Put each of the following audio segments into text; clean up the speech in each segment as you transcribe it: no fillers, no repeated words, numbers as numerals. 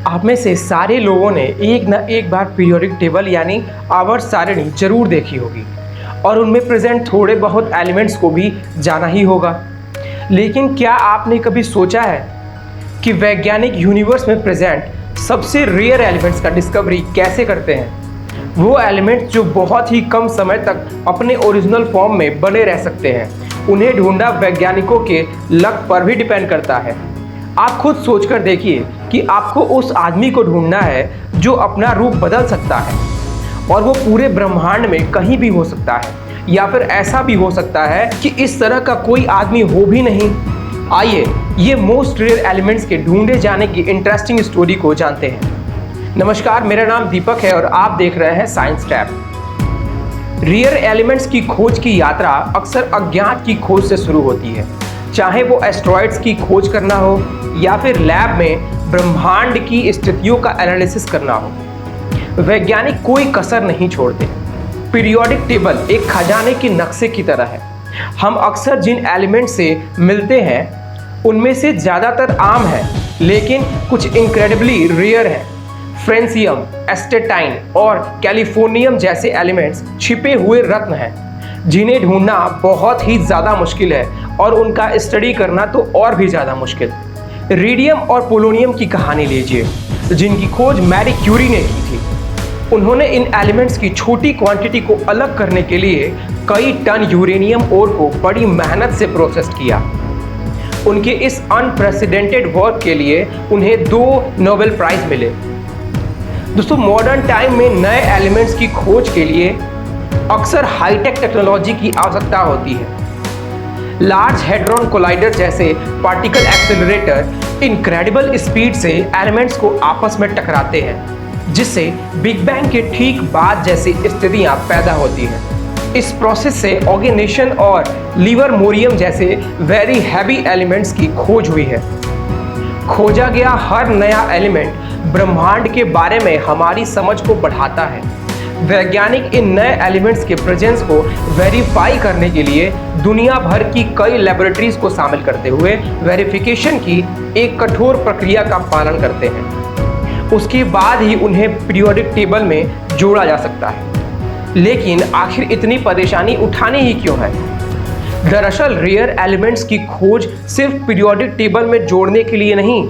आप में से सारे लोगों ने एक ना एक बार पीरियोडिक टेबल यानी आवर्त सारणी जरूर देखी होगी और उनमें प्रेजेंट थोड़े बहुत एलिमेंट्स को भी जाना ही होगा। लेकिन क्या आपने कभी सोचा है कि वैज्ञानिक यूनिवर्स में प्रेजेंट सबसे रेयर एलिमेंट्स का डिस्कवरी कैसे करते हैं? वो एलिमेंट्स जो बहुत ही कम समय तक अपने ओरिजिनल फॉर्म में बने रह सकते हैं, उन्हें ढूंढना वैज्ञानिकों के लक पर भी डिपेंड करता है। आप खुद सोचकर देखिए कि आपको उस आदमी को ढूंढना है जो अपना रूप बदल सकता है और वो पूरे ब्रह्मांड में कहीं भी हो सकता है, या फिर ऐसा भी हो सकता है कि इस तरह का कोई आदमी हो भी नहीं। आइए ये मोस्ट रेयर एलिमेंट्स के ढूंढे जाने की इंटरेस्टिंग स्टोरी को जानते हैं। नमस्कार, मेरा नाम दीपक है और आप देख रहे हैं साइंस टैब। रेयर एलिमेंट्स की खोज की यात्रा अक्सर अज्ञात की खोज से शुरू होती है, चाहे वो एस्ट्रॉइड्स की खोज करना हो या फिर लैब में ब्रह्मांड की स्थितियों का एनालिसिस करना हो। वैज्ञानिक कोई कसर नहीं छोड़ते। पीरियोडिक टेबल एक खजाने के नक्शे की तरह है। हम अक्सर जिन एलिमेंट से मिलते हैं उनमें से ज़्यादातर आम है, लेकिन कुछ इनक्रेडिबली रेयर है। फ्रेंसियम, एस्टेटाइन और कैलिफोर्नियम जैसे एलिमेंट्स छिपे हुए रत्न हैं जिन्हें ढूंढना बहुत ही ज़्यादा मुश्किल है और उनका स्टडी करना तो और भी ज़्यादा मुश्किल। रेडियम और पोलोनियम की कहानी लीजिए, जिनकी खोज मैरी क्यूरी ने की थी। उन्होंने इन एलिमेंट्स की छोटी क्वांटिटी को अलग करने के लिए कई टन यूरेनियम ओर को बड़ी मेहनत से प्रोसेस किया। उनके इस अनप्रेसिडेंटेड वर्क के लिए उन्हें 2 नोबेल प्राइज मिले। दोस्तों, मॉडर्न टाइम में नए एलिमेंट्स की खोज के लिए अक्सर हाईटेक टेक्नोलॉजी की आवश्यकता होती है। लार्ज हेड्रॉन कोलाइडर जैसे पार्टिकल एक्सेलरेटर इनक्रेडिबल स्पीड से एलिमेंट्स को आपस में टकराते हैं, जिससे बिग बैंग के ठीक बाद जैसी स्थितियां पैदा होती हैं। इस प्रोसेस से ऑर्गेनेशन और लिवरमोरियम जैसे वेरी हैवी एलिमेंट्स की खोज हुई है। खोजा गया हर नया एलिमेंट ब्रह्मांड के बारे में हमारी समझ को बढ़ाता है। वैज्ञानिक इन नए एलिमेंट्स के प्रेजेंस को वेरीफाई करने के लिए दुनिया भर की कई लैबोरेटरीज को शामिल करते हुए वेरिफिकेशन की एक कठोर प्रक्रिया का पालन करते हैं। उसके बाद ही उन्हें पीरियोडिक टेबल में जोड़ा जा सकता है। लेकिन आखिर इतनी परेशानी उठानी ही क्यों है? दरअसल रेयर एलिमेंट्स की खोज सिर्फ पीरियोडिक टेबल में जोड़ने के लिए नहीं,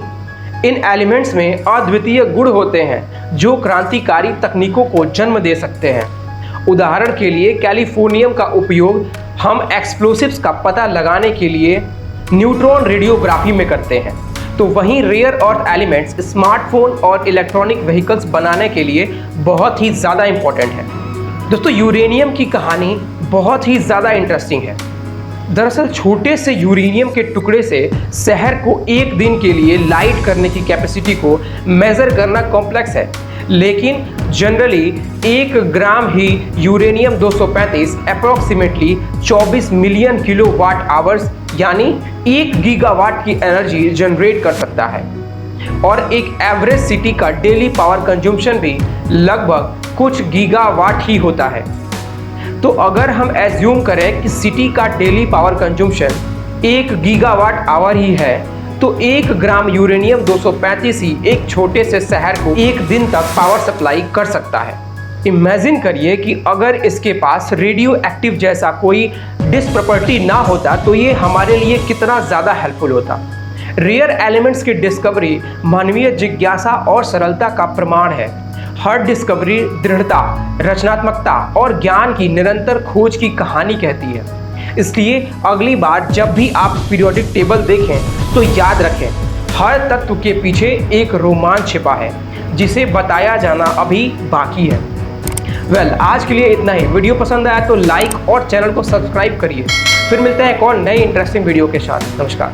इन एलिमेंट्स में अद्वितीय गुण होते हैं जो क्रांतिकारी तकनीकों को जन्म दे सकते हैं। उदाहरण के लिए कैलिफोर्नियम का उपयोग हम एक्सप्लोसिव्स का पता लगाने के लिए न्यूट्रॉन रेडियोग्राफी में करते हैं, तो वहीं रेयर अर्थ एलिमेंट्स स्मार्टफोन और इलेक्ट्रॉनिक व्हीकल्स बनाने के लिए बहुत ही ज़्यादा इंपॉर्टेंट है। दोस्तों, यूरेनियम की कहानी बहुत ही ज़्यादा इंटरेस्टिंग है। दरअसल छोटे से यूरेनियम के टुकड़े से शहर को एक दिन के लिए लाइट करने की कैपेसिटी को मेज़र करना कॉम्प्लेक्स है, लेकिन जनरली 1 ग्राम ही uranium 235 approximately 24 million kilowatt hours यानी 1 गीगावाट की एनर्जी जनरेट कर सकता है। और एक एवरेज सिटी का डेली पावर कंजम्पशन भी लगभग कुछ गीगावाट ही होता है। तो अगर हम एज्यूम करें कि सिटी का daily power consumption 1 gigawatt hour ही है, तो 1 ग्राम यूरेनियम 235 ही एक छोटे से शहर को एक दिन तक पावर सप्लाई कर सकता है। इमेजिन करिए कि अगर इसके पास रेडियो एक्टिव जैसा कोई डिसप्रॉपर्टी ना होता तो ये हमारे लिए कितना ज़्यादा हेल्पफुल होता। रेयर एलिमेंट्स की डिस्कवरी मानवीय जिज्ञासा और सरलता का प्रमाण है। हर डिस्कवरी दृढ़ता, रचनात्मकता और ज्ञान की निरंतर खोज की कहानी कहती है। इसलिए अगली बार जब भी आप पीरियोडिक टेबल देखें तो याद रखें, हर तत्व के पीछे एक रोमांच छिपा है जिसे बताया जाना अभी बाकी है। आज के लिए इतना ही। वीडियो पसंद आया तो लाइक और चैनल को सब्सक्राइब करिए। फिर मिलते हैं एक और नई इंटरेस्टिंग वीडियो के साथ। नमस्कार।